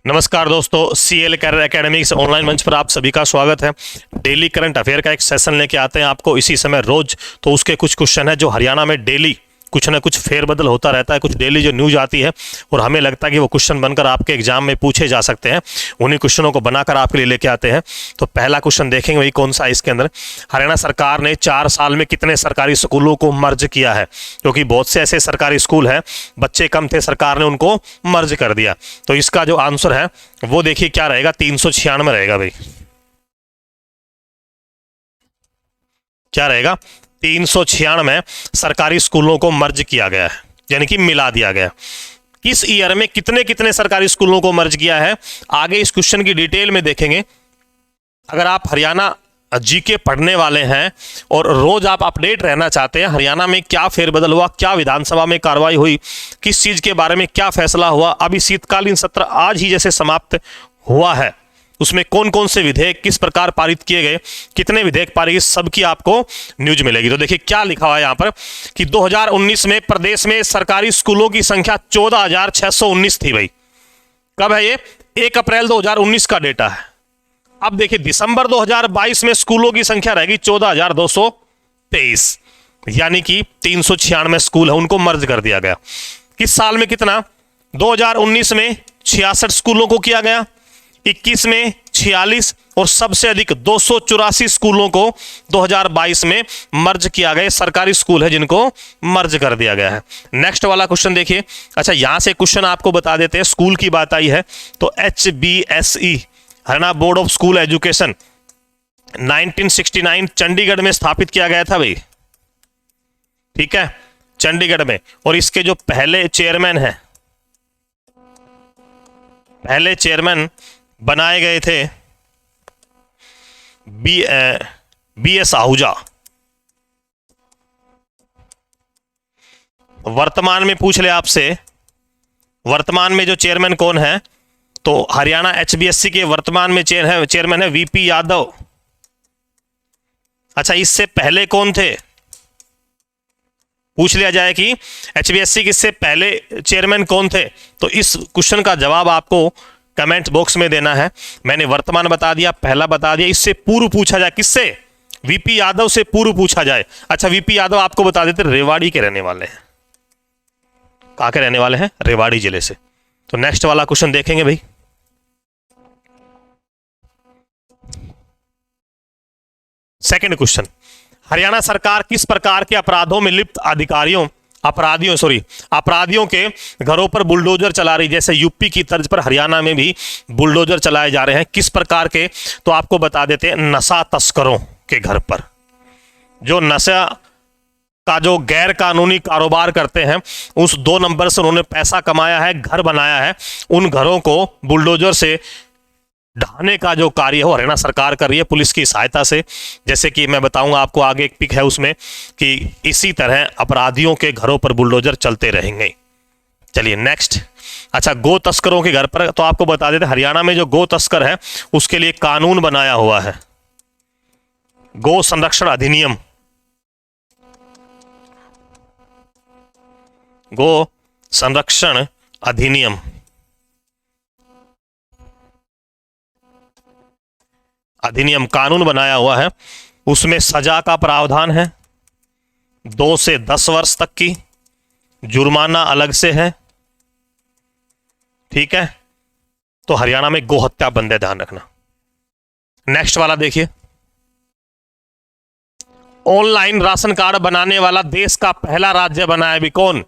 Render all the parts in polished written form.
नमस्कार दोस्तों, CL career academy इस ऑनलाइन मंच पर आप सभी का स्वागत है। डेली करंट अफेयर का एक सेशन लेके आते हैं आपको इसी समय रोज। तो उसके कुछ क्वेश्चन है जो हरियाणा में डेली कुछ ना कुछ फेरबदल होता रहता है, कुछ डेली जो न्यूज आती है और हमें लगता है कि वो क्वेश्चन बनकर आपके एग्जाम में पूछे जा सकते हैं, उन्हीं क्वेश्चनों को बनाकर आपके लिए लेके आते हैं। तो पहला क्वेश्चन देखेंगे वही कौन सा है इसके अंदर। हरियाणा सरकार ने 4 साल में कितने सरकारी स्कूलों को मर्ज किया है? क्योंकि बहुत से ऐसे सरकारी स्कूल हैं, बच्चे कम थे, सरकार ने उनको मर्ज कर दिया। तो इसका जो आंसर है वो देखिए क्या रहेगा, 396 रहेगा भाई। क्या रहेगा? 396 सरकारी स्कूलों को मर्ज किया गया है, यानी कि मिला दिया गया। किस ईयर में कितने कितने सरकारी स्कूलों को मर्ज किया है, आगे इस क्वेश्चन की डिटेल में देखेंगे। अगर आप हरियाणा जीके पढ़ने वाले हैं और रोज आप अपडेट रहना चाहते हैं, हरियाणा में क्या फेरबदल हुआ, क्या विधानसभा में कार्रवाई हुई, किस चीज के बारे में क्या फैसला हुआ, अभी शीतकालीन सत्र आज ही जैसे समाप्त हुआ है, उसमें कौन कौन से विधेयक किस प्रकार पारित किए गए, कितने विधेयक पारित, सबकी आपको न्यूज मिलेगी। तो देखिए क्या लिखा हुआ है यहां पर कि 2019 में प्रदेश में सरकारी स्कूलों की संख्या 14,619 थी भाई। कब है ये? 1 अप्रैल 2019 का डेटा है। अब देखिए दिसंबर 2022 में स्कूलों की संख्या रहेगी 14,223, यानी कि 396 स्कूल है, उनको मर्ज कर दिया गया। किस साल में कितना? 2019 में 66 स्कूलों को किया गया, 21 में 46 और सबसे अधिक 284 स्कूलों को 2022 में मर्ज किया गया। सरकारी स्कूल है जिनको मर्ज कर दिया गया है। नेक्स्ट वाला क्वेश्चन देखिए। अच्छा, यहां से क्वेश्चन आपको बता देते हैं, स्कूल की बात आई है तो HBSE Haryana board of school education 1969 Chandigarh में स्थापित किया गया था भाई। ठीक है, चंडीगढ़ में। और इसके जो पहले चेयरमैन बनाए गए थे BS आहूजा। वर्तमान में पूछ ले आपसे, वर्तमान में जो चेयरमैन कौन है, तो हरियाणा HBSC के वर्तमान में चेयरमैन है VP यादव। अच्छा, इससे पहले कौन थे? पूछ लिया जाए कि HBSC किससे पहले चेयरमैन कौन थे, तो इस क्वेश्चन का जवाब आपको कमेंट बॉक्स में देना है। मैंने वर्तमान बता दिया, पहला बता दिया। इससे पूर्व पूछा जाए किससे? VP यादव से पूर्व पूछा जाए। अच्छा, VP यादव आपको बता देते रेवाड़ी के रहने वाले हैं। कहां के रहने वाले हैं? रेवाड़ी जिले से। तो नेक्स्ट वाला क्वेश्चन देखेंगे भाई। सेकंड क्वेश्चन, हरियाणा सरकार किस प्रकार के अपराधों में लिप्त अपराधियों के घरों पर बुलडोजर चला रही? जैसे यूपी की तर्ज पर हरियाणा में भी बुलडोजर चलाए जा रहे हैं। किस प्रकार के? तो आपको बता देते हैं, नशा तस्करों के घर पर जो नशा का जो गैर कानूनी कारोबार करते हैं, उस 2 नंबर से उन्होंने पैसा कमाया है, घर बनाया है, उन घरों को बुलडोजर से ढाने का जो कार्य है वो हरियाणा सरकार कर रही है पुलिस की सहायता से। जैसे कि मैं बताऊंगा आपको, आगे एक पिक है उसमें कि इसी तरह अपराधियों के घरों पर बुलडोजर चलते रहेंगे। चलिए नेक्स्ट। अच्छा, गो तस्करों के घर पर, तो आपको बता देते हरियाणा में जो गो तस्कर है उसके लिए कानून बनाया हुआ है, गो संरक्षण अधिनियम। गो संरक्षण अधिनियम कानून बनाया हुआ है। उसमें सजा का प्रावधान है, 2 से 10 वर्ष तक की, जुर्माना अलग से है। ठीक है, तो हरियाणा में गोहत्या बंद है, ध्यान रखना। नेक्स्ट वाला देखिए, ऑनलाइन राशन कार्ड बनाने वाला देश का पहला राज्य बना है भी कौन?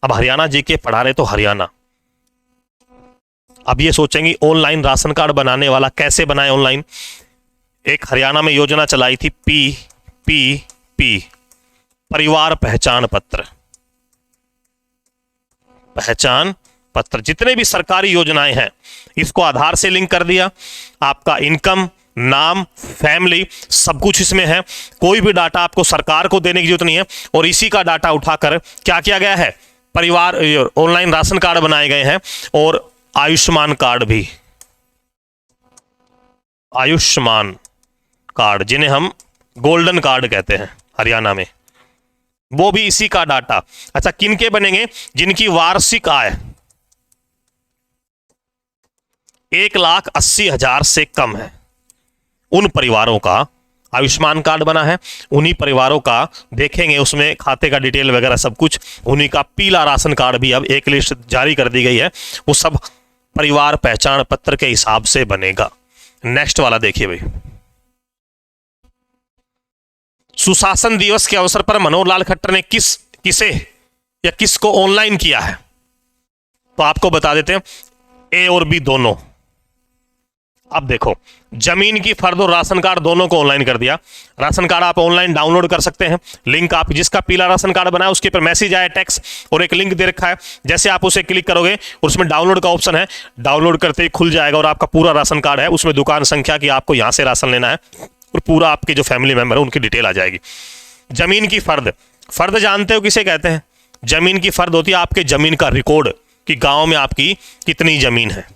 अब हरियाणा जीके पढ़ा रहे तो हरियाणा। अब ये सोचेंगे ऑनलाइन राशन कार्ड बनाने वाला कैसे बनाए ऑनलाइन। एक हरियाणा में योजना चलाई थी PPP, परिवार पहचान पत्र। जितने भी सरकारी योजनाएं हैं इसको आधार से लिंक कर दिया। आपका इनकम, नाम, फैमिली सब कुछ इसमें है। कोई भी डाटा आपको सरकार को देने की जरूरत नहीं है। और इसी का डाटा उठाकर क्या किया गया है, परिवार ऑनलाइन राशन कार्ड बनाए गए हैं। और आयुष्मान कार्ड भी, आयुष्मान कार्ड जिन्हें हम गोल्डन कार्ड कहते हैं हरियाणा में, वो भी इसी का डाटा। अच्छा, किनके बनेंगे? जिनकी वार्षिक आय 1,80,000 से कम है, उन परिवारों का आयुष्मान कार्ड बना है। उन्हीं परिवारों का देखेंगे, उसमें खाते का डिटेल वगैरह सब कुछ, उन्हीं का पीला राशन कार्ड भी अब एक लिस्ट जारी कर दी गई है, वो सब परिवार पहचान पत्र के हिसाब से बनेगा। नेक्स्ट वाला देखिए भाई, सुशासन दिवस के अवसर पर मनोहर लाल खट्टर ने किसे या किसको ऑनलाइन किया है? तो आपको बता देते हैं, ए और बी दोनों। अब देखो, जमीन की फर्द और राशन कार्ड दोनों को ऑनलाइन कर दिया। राशन कार्ड आप ऑनलाइन डाउनलोड कर सकते हैं, लिंक आप जिसका पीला राशन कार्ड बना है उसके पर मैसेज आया टेक्स्ट और एक लिंक दे रखा है, जैसे आप उसे क्लिक करोगे और उसमें डाउनलोड का ऑप्शन है, डाउनलोड करते ही खुल जाएगा और आपका पूरा राशन कार्ड है, उसमें दुकान संख्या की आपको यहां से राशन लेना है और पूरा आपके जो फैमिली मेंबर है उनकी डिटेल आ जाएगी। जमीन की फर्द, फर्द जानते हो किसे कहते हैं? जमीन की फर्द होती है आपके जमीन का रिकॉर्ड कि गांव में आपकी कितनी जमीन है,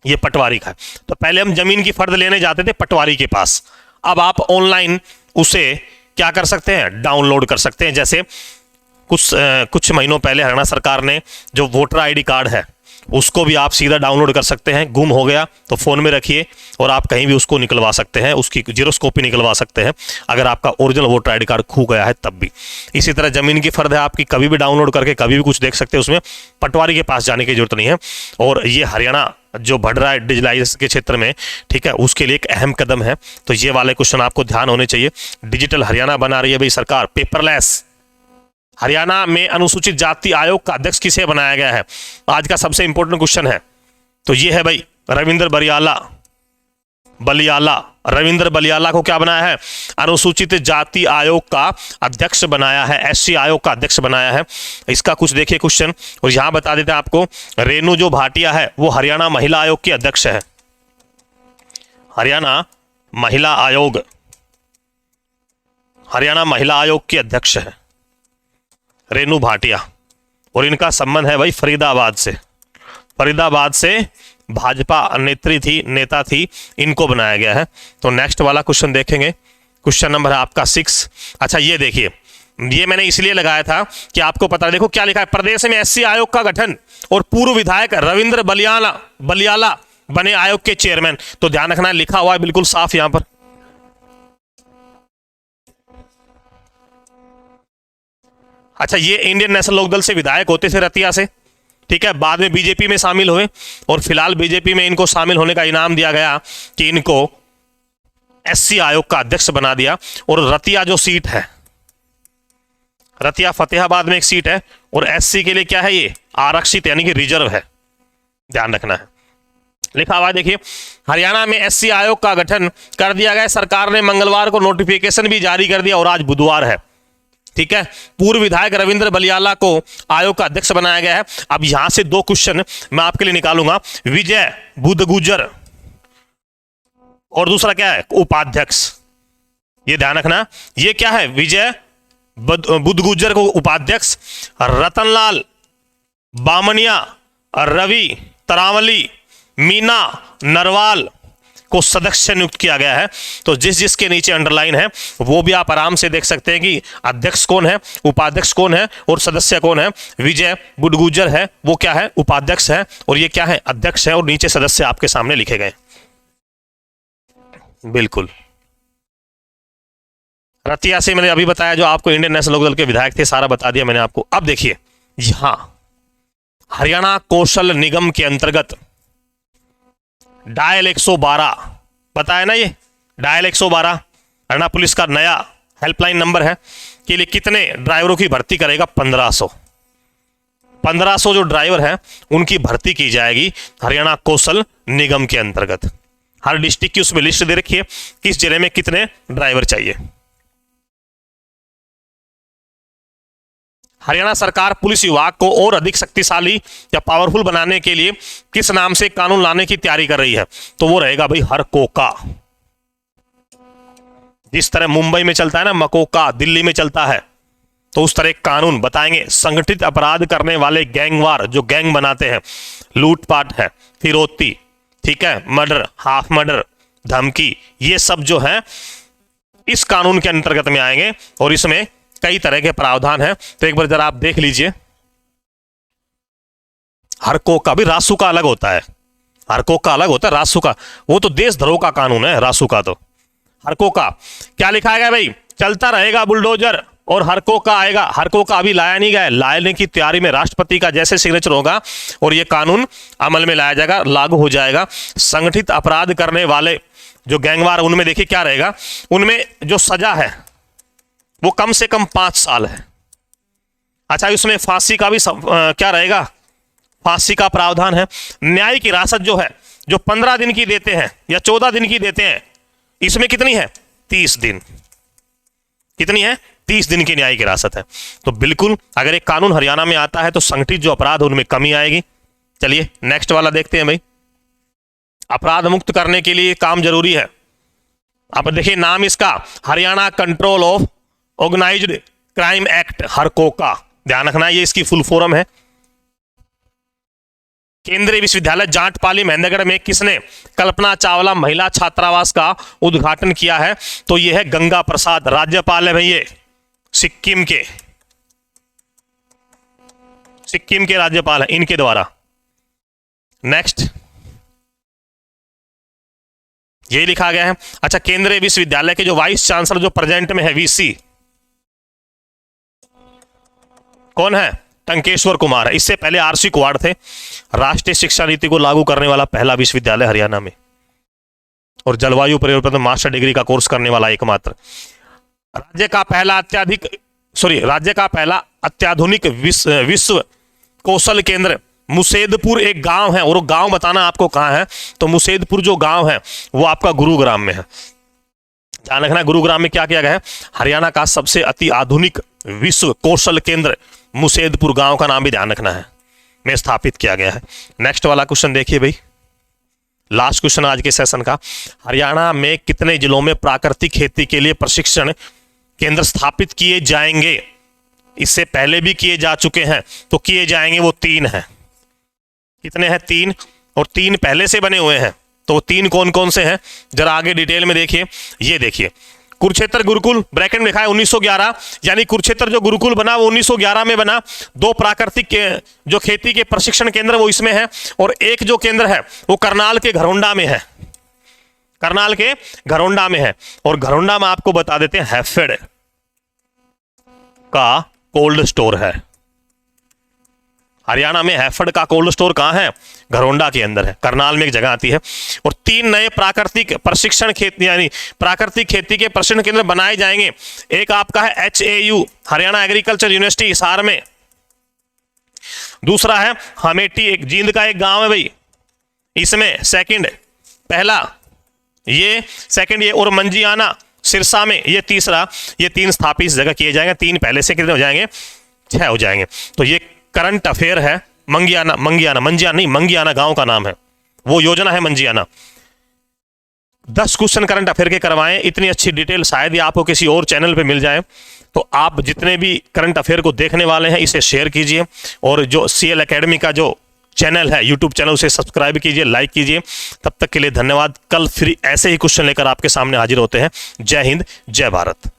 ये पटवारी का है। तो पहले हम जमीन की फर्द लेने जाते थे पटवारी के पास, अब आप ऑनलाइन उसे क्या कर सकते हैं, डाउनलोड कर सकते हैं। जैसे कुछ महीनों पहले हरियाणा सरकार ने जो वोटर आईडी कार्ड है उसको भी आप सीधा डाउनलोड कर सकते हैं। गुम हो गया तो फ़ोन में रखिए और आप कहीं भी उसको निकलवा सकते हैं, उसकी जीरोस कॉपी निकलवा सकते हैं अगर आपका ओरिजिनल वोटर आईडी कार्ड खो गया है तब भी। इसी तरह ज़मीन की फर्द है आपकी, कभी भी डाउनलोड करके कभी भी कुछ देख सकते हैं, उसमें पटवारी के पास जाने की जरूरत नहीं है। और ये हरियाणा जो बढ़ रहा है डिजिटलाइजेशन के क्षेत्र में, ठीक है, उसके लिए एक अहम कदम है। तो ये वाले क्वेश्चन आपको ध्यान होने चाहिए। डिजिटल हरियाणा बना रही है भाई सरकार, पेपरलेस। हरियाणा में अनुसूचित जाति आयोग का अध्यक्ष किसे बनाया गया है? आज का सबसे इंपॉर्टेंट क्वेश्चन है। तो ये है भाई रविंद्र बलियाला। रविंद्र बलियाला को क्या बनाया है? अनुसूचित जाति आयोग का अध्यक्ष बनाया है, एससी आयोग का अध्यक्ष बनाया है। इसका कुछ देखिए क्वेश्चन, और यहां बता देते हैं आपको, रेणु जो भाटिया है वो हरियाणा महिला आयोग की अध्यक्ष है। हरियाणा महिला आयोग की अध्यक्ष है रेणु भाटिया, और इनका संबंध है भाई फरीदाबाद से भाजपा नेता थी, इनको बनाया गया है। तो नेक्स्ट वाला क्वेश्चन देखेंगे, क्वेश्चन नंबर है आपका 6। अच्छा ये देखिए, ये मैंने इसलिए लगाया था कि आपको पता, देखो क्या लिखा है, प्रदेश में एससी आयोग का गठन और पूर्व विधायक रविंद्र बलियाला बने आयोग के चेयरमैन। तो ध्यान रखना, लिखा हुआ है बिल्कुल साफ यहां पर। अच्छा, ये इंडियन नेशनल लोकदल से विधायक होते थे रतिया से, ठीक है, बाद में बीजेपी में शामिल हुए और फिलहाल बीजेपी में इनको शामिल होने का इनाम दिया गया कि इनको एससी आयोग का अध्यक्ष बना दिया। और रतिया जो सीट है, रतिया फतेहाबाद में एक सीट है और एससी के लिए क्या है, ये आरक्षित यानी कि रिजर्व है, ध्यान रखना है। लिखा हुआ देखिए, हरियाणा में एससी आयोग का गठन कर दिया गया। सरकार ने मंगलवार को नोटिफिकेशन भी जारी कर दिया और आज बुधवार है, ठीक है। पूर्व विधायक रविंद्र बलियाला को आयोग का अध्यक्ष बनाया गया है। अब यहां से 2 क्वेश्चन मैं आपके लिए निकालूंगा, विजय बुद्धगुजर और दूसरा क्या है, उपाध्यक्ष। ये ध्यान रखना, ये क्या है, विजय बुद्धगुजर को उपाध्यक्ष, रतनलाल बामनिया, रवि तरावली, मीना नरवाल को सदस्य नियुक्त किया गया है। तो जिसके नीचे अंडरलाइन है वो भी आप आराम से देख सकते हैं कि अध्यक्ष कौन है, उपाध्यक्ष कौन है और सदस्य कौन है। विजय बुद्धगुजर है, वो क्या है, उपाध्यक्ष है, और ये क्या है, अध्यक्ष है, और नीचे सदस्य आपके सामने लिखे गए। बिल्कुल, रतिया से मैंने अभी बताया, जो आपको इंडियन नेशनल लोकदल के विधायक थे, सारा बता दिया मैंने आपको। अब देखिए, यहां हरियाणा कौशल निगम के अंतर्गत डायल 112 बताया ना, ये डायल 112 हरियाणा पुलिस का नया हेल्पलाइन नंबर है, के लिए कितने ड्राइवरों की भर्ती करेगा? 1500 जो ड्राइवर हैं उनकी भर्ती की जाएगी हरियाणा कौशल निगम के अंतर्गत। हर डिस्ट्रिक्ट की उसमें लिस्ट दे रखी है, किस जिले में कितने ड्राइवर चाहिए। हरियाणा सरकार पुलिस विभाग को और अधिक शक्तिशाली या पावरफुल बनाने के लिए किस नाम से कानून लाने की तैयारी कर रही है? तो वो रहेगा भाई हरकोका। जिस तरह मुंबई में चलता है ना मकोका, दिल्ली में चलता है, तो उस तरह कानून बताएंगे। संगठित अपराध करने वाले गैंगवार जो गैंग बनाते हैं, लूटपाट है, फिरौती, ठीक है, मर्डर, हाफ मर्डर, धमकी, ये सब जो है इस कानून के अंतर्गत में आएंगे और इसमें कई तरह के प्रावधान हैं। तो एक बार जरा आप देख लीजिए, हरकोका भी रासू का अलग होता है, हरकोका अलग होता है, रासुका वो तो देशद्रोह का कानून है, रासुका तो। हरकोका क्या लिखा गया भाई, चलता रहेगा बुलडोजर और हरकोका आएगा। हरकोका अभी लाया नहीं गया है, लाने की तैयारी में राष्ट्रपति का जैसे सिग्नेचर होगा और ये कानून अमल में लाया जाएगा, लागू हो जाएगा। संगठित अपराध करने वाले जो गैंगवार, उनमें देखिए क्या रहेगा, उनमें जो सजा है वो कम से कम 5 साल है। अच्छा, उसमें फांसी का भी क्या रहेगा, फांसी का प्रावधान है। न्यायिक हिरासत जो है, जो 15 दिन की देते हैं या 14 दिन की देते हैं, इसमें कितनी है, 30 दिन। कितनी है, 30 दिन की न्यायिक हिरासत है। तो बिल्कुल अगर एक कानून हरियाणा में आता है तो संगठित जो अपराध उनमें कमी आएगी। चलिए नेक्स्ट वाला देखते हैं भाई। अपराध मुक्त करने के लिए काम जरूरी है। अब देखिए नाम इसका, Haryana control of organised crime act, हरकोका, ध्यान रखना ये इसकी फुल फॉर्म है। केंद्रीय विश्वविद्यालय जाटपाली महेंद्रगढ़ में किसने कल्पना चावला महिला छात्रावास का उद्घाटन किया है, तो यह है गंगा प्रसाद, राज्यपाल है भाई ये, सिक्किम के राज्यपाल है, इनके द्वारा। नेक्स्ट ये लिखा गया है। अच्छा, केंद्रीय विश्वविद्यालय के जो वाइस चांसलर जो प्रेजेंट में है, वीसी कौन है, टंकेश्वर कुमार है। इससे पहले आरसी कुवाड़ थे। राष्ट्रीय शिक्षा नीति को लागू करने वाला पहला विश्वविद्यालय हरियाणा में, और जलवायु परिवर्तन में मास्टर डिग्री का कोर्स करने वाला एकमात्र। राज्य का पहला अत्याधुनिक विश्व कौशल केंद्र मुसेदपुर एक गांव है, और गांव बताना आपको कहां है, तो मुसेदपुर जो गांव है वो आपका गुरुग्राम में है। ध्यान रखना, गुरुग्राम में क्या किया गया है, हरियाणा का सबसे अति आधुनिक विश्व कौशल केंद्र मुसेदपुर गांव का नाम भी ध्यान रखना है, में स्थापित किया गया है। नेक्स्ट वाला क्वेश्चन देखिए भाई, लास्ट क्वेश्चन आज के सेशन का। हरियाणा में कितने जिलों में प्राकृतिक खेती के लिए प्रशिक्षण केंद्र स्थापित किए जाएंगे? इससे पहले भी किए जा चुके हैं, तो किए जाएंगे वो 3 हैं। कितने हैं, 3, और 3 पहले से बने हुए हैं। तो 3 कौन कौन से हैं, जरा आगे डिटेल में देखिए। ये देखिए, कुरुक्षेत्र गुरुकुल ब्रैकेट में लिखा है 1911, यानी कुरुक्षेत्र जो गुरुकुल बना वो 1911 में बना। 2 प्राकृतिक जो खेती के प्रशिक्षण केंद्र वो इसमें है, और एक जो केंद्र है वो करनाल के घरोंडा में है, करनाल के घरोंडा में है। और घरोंडा में आपको बता देते हैं हैफेड का कोल्ड स्टोर है। हरियाणा में हैफेड का कोल्ड स्टोर कहां है, घरोंडा के अंदर है, करनाल में एक जगह आती है। और 3 नए प्राकृतिक प्रशिक्षण खेती यानी प्राकृतिक खेती के प्रशिक्षण केंद्र बनाए जाएंगे। एक आपका है HAU, Haryana agriculture university Hisar में। दूसरा है हमेटी, एक जींद का एक गांव है भाई, इसमें पहला ये, और मंजियाना सिरसा में ये तीसरा। ये 3 स्थापित इस जगह किए जाएंगे। 3 पहले से कितने हो जाएंगे, 6 हो जाएंगे। तो ये करंट अफेयर है। मंगियाना गांव का नाम है, वो योजना है मंजियाना। 10 क्वेश्चन करंट अफेयर के करवाएं। इतनी अच्छी डिटेल शायद ही आपको किसी और चैनल पे मिल जाए। तो आप जितने भी करंट अफेयर को देखने वाले हैं इसे शेयर कीजिए, और जो CL एकेडमी का जो चैनल है यूट्यूब चैनल उसे सब्सक्राइब कीजिए, लाइक कीजिए। तब तक के लिए धन्यवाद। कल फिर ऐसे ही क्वेश्चन लेकर आपके सामने हाजिर होते हैं। जय हिंद, जय भारत।